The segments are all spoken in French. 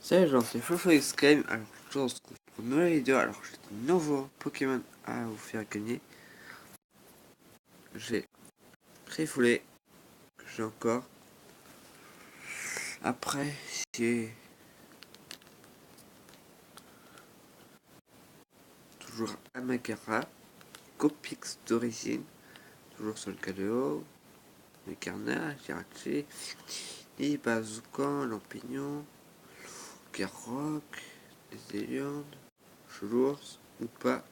Salut les gens, c'est Fofo X Game. Alors, je retrouve pour une nouvelle vidéo. Alors, j'ai de nouveaux Pokémon à vous faire gagner. J'ai Refoulé, que j'ai encore. Après, j'ai toujours Amagara, Copix d'origine, toujours sur le Caléo, le Carnage, Jirachi, et Bazookan, Lampignon, Garrock, les Éliandes, Choulours, ou pas.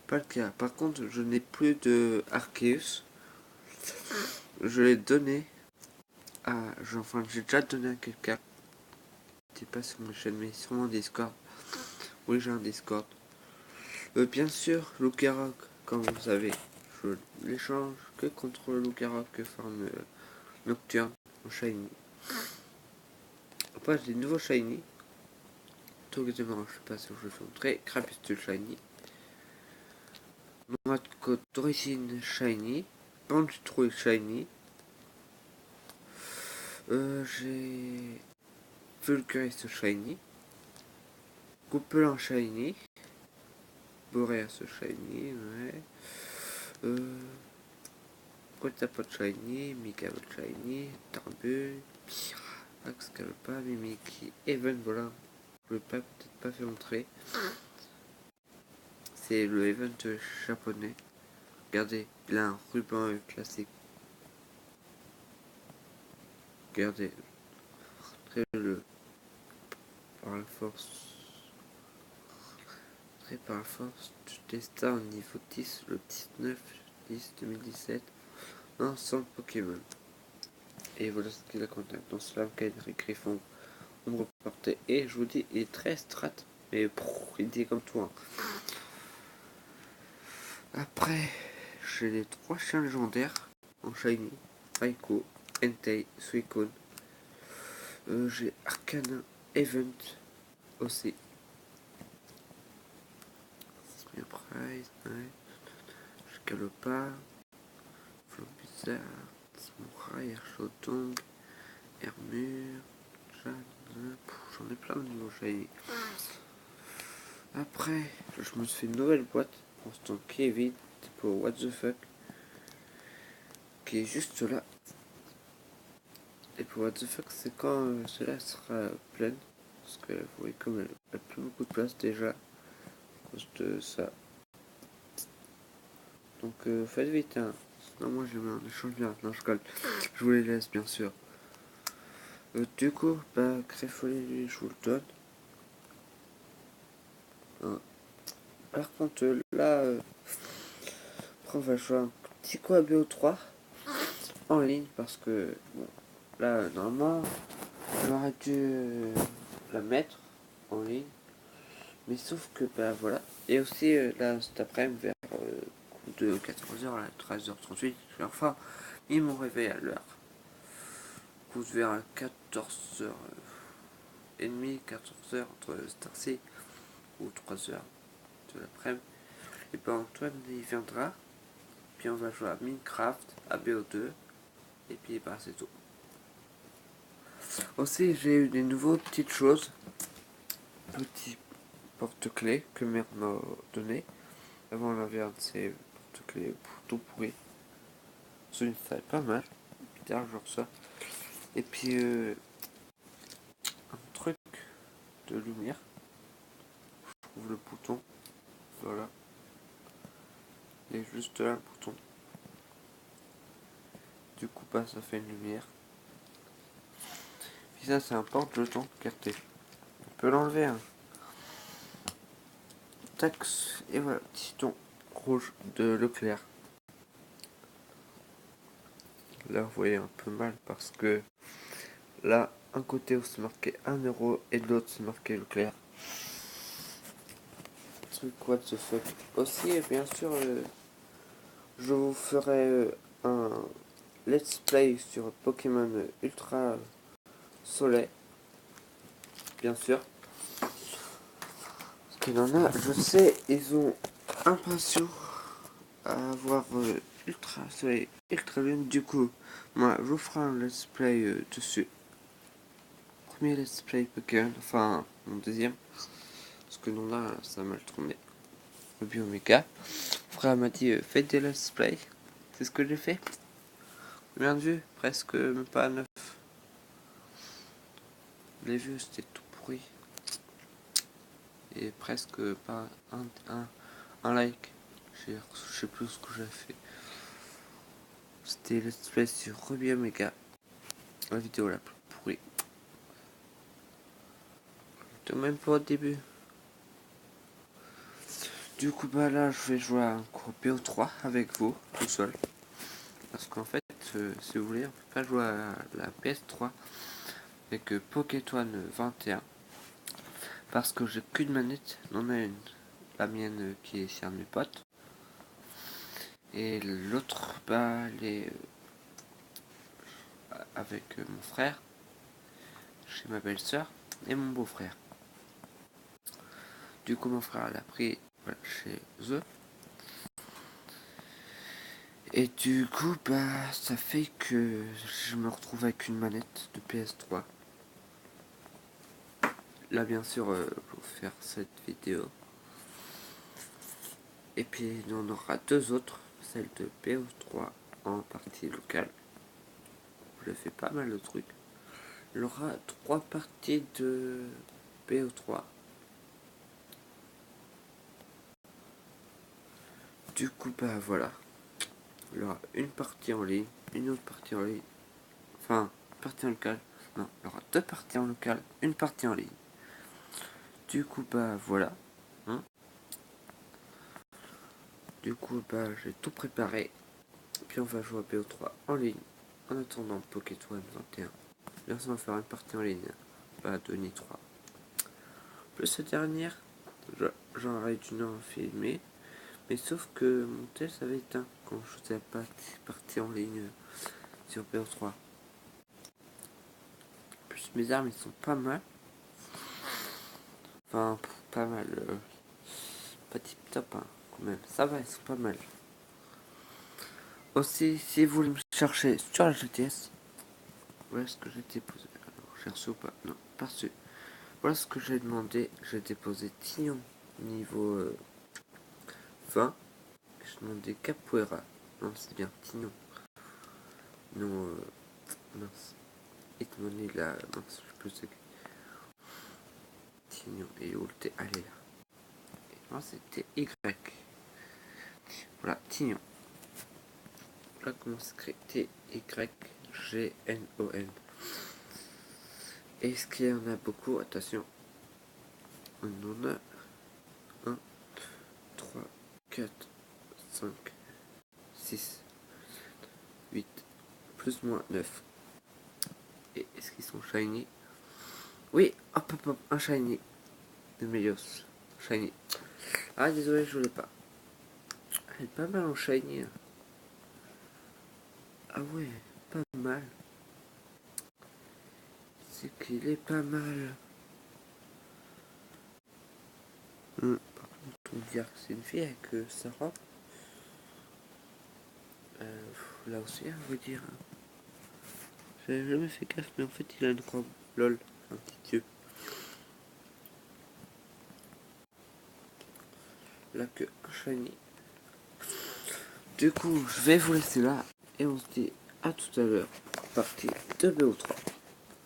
Pas le cas. Par contre, je n'ai plus de Arceus. Je l'ai donné à. Enfin, j'ai déjà donné à quelqu'un. C'était pas sur ma chaîne, mais sur mon Discord. Oui, j'ai un Discord. Bien sûr, Lucaroc, comme vous savez, je l'échange que contre le Lucaroc que forme Nocturne en Shiny. Après, j'ai des nouveaux Shiny. Tout exactement, je sais pas si je vais vous montrer. Crapustul Shiny. Noix de côte d'origine Shiny. Banditrouille Shiny. J'ai Vulgaris Shiny. Coupelin Shiny. Boreas Shiny, ouais. Quatapot Shiny, Mikabot Shiny, Tarbus, Axcalpa, Mimiki, Even, voilà. Je ne vais peut-être pas faire montrer. C'est le event japonais. Regardez, il a un ruban classique. Regardez, très le par la force. Très par la force du destin au niveau 10, le 19/10/2017. Ensemble Pokémon. Et voilà ce qu'il a contenu dans Slam, Kairi, Griffon, Ombre Portée. Et je vous dis, il est très strat, mais il dit comme toi. Après, j'ai les 3 chiens légendaires en Shiny, Raikou, Entei, Suicune. J'ai Arcana Event aussi. Price, ouais. J'ai Calopa, Flopizarre, Samouraï, Archodong, Hermure, j'en ai plein de nouveaux Shiny. Après, je me suis fait une nouvelle boîte pour ce temps qui est vide, pour What the fuck, qui est juste là. Et pour What the fuck, c'est quand cela sera pleine, parce que vous voyez comme elle n'a plus beaucoup de place déjà, à cause de ça. Donc faites vite, hein. Sinon moi je mets en échange bien, non je colle. Je vous les laisse bien sûr. Du coup, bah Créfolie, je vous le donne. Hein. Par contre là, après on va jouer un petit coup à BO3 en ligne parce que bon, là normalement j'aurais dû la mettre en ligne, mais sauf que bah voilà. Et aussi là cet après-midi vers coup de 14h à 13h38, je vais enfin mis mon réveil à l'heure. Coup vers 14h30, 14h entre Starcy ou 3h de l'après-midi. Et ben Antoine il viendra, puis on va jouer à Minecraft, à BO2, et puis bah c'est tout. Aussi j'ai eu des nouveaux petites choses, petits porte-clés que mère m'a donné. Avant on avait un de ces porte-clés tout pourri. Celui-là ça pas mal. Puis derrière genre ça. Et puis un truc de lumière. Je trouve le bouton. Voilà. Il est juste là le bouton. Du coup bah ça fait une lumière. Puis ça c'est un porte-jeton carté. On peut l'enlever hein. Tac. Et voilà, petit ton rouge de Leclerc. Là vous voyez un peu mal parce que là un côté où c'est marqué 1€ et de l'autre c'est marqué Leclerc. Truc what the fuck. Aussi bien sûr je vous ferai un let's play sur Pokémon Ultra Soleil. Bien sûr. Parce qu'il en a, je sais, ils ont impatient à avoir Ultra Soleil, Ultra Lune. Du coup, moi je vous ferai un let's play dessus. premier let's play Pokémon, enfin mon deuxième, parce que non là ça a mal tourné. Ruby Omega. Mon frère m'a dit faites des let's play, c'est ce que j'ai fait. Combien de vues? Presque même pas 9. Les vues c'était tout pourri. Et presque pas un like. Je sais plus ce que j'ai fait. C'était let's play sur Ruby Omega. La vidéo la plus pourrie. J'étais même pas au début. Du coup bah là je vais jouer à un cours BO3 avec vous, tout seul. Parce qu'en fait, si vous voulez, on peut pas jouer à la PS3 avec Pokémon 21. Parce que j'ai qu'une manette, non a une. La mienne qui est chez un de mes potes. Et l'autre, bah, elle est avec mon frère, chez ma belle-sœur et mon beau-frère. Du coup, mon frère l'a pris voilà, chez eux. Et du coup, bah, ça fait que je me retrouve avec une manette de PS3. Là, bien sûr, pour faire cette vidéo. Et puis, on aura deux autres, celle de BO3 en partie locale. Je fais pas mal de trucs. Il y aura 3 parties de BO3. Du coup, bah voilà. Il y aura une partie en ligne, une autre partie en ligne. Enfin, une partie en local. Non, il y aura 2 parties en local, une partie en ligne. Du coup, bah voilà. Hein, du coup, bah j'ai tout préparé. Puis on va jouer à BO3 en ligne. En attendant Pokémon 21. Bien sûr, on va faire une partie en ligne. Pas 2 ni 3. Plus cette dernière, j'aurais dû en filmer. Mais sauf que mon tel s'avait éteint quand je faisais la partie en ligne sur BO3. En plus, mes armes ils sont pas mal. Enfin, pas mal. Pas tip top, hein, quand même. Ça va, ils sont pas mal. Aussi, si vous voulez me chercher sur la GTS, voilà ce que j'ai déposé. Alors, j'ai reçu ou pas? Non, pas reçu. Voilà ce que j'ai demandé. J'ai déposé Tignon niveau 20. J'ai demandé Capoeira. Non, c'est bien Tignon. Non, mince. Hitmoney là, mince, je sais plus c'est. Tignon, et où le T? Allez là. Et moi c'était Y. Voilà, Tignon. Voilà comment s'écrit T-Y-G-N-O-N. Est-ce qu'il y en a beaucoup? Attention. On en a 1, 3, 4, 5, 6, 8, plus moins 9. Et est-ce qu'ils sont shiny? Oui, hop hop hop, un shiny. De Melios. Shiny. Ah désolé, je voulais pas. Elle est pas mal en shiny. Ah ouais, pas mal. C'est qu'il est pas mal. Par contre, on dirait que c'est une fille avec sa robe. Là aussi, à vous dire. J'avais jamais fait gaffe, mais en fait, il a une robe. Lol, un petit dieu. Là que un shiny. Du coup, je vais vous laisser là. Et on se dit à tout à l'heure. Partie de BO3.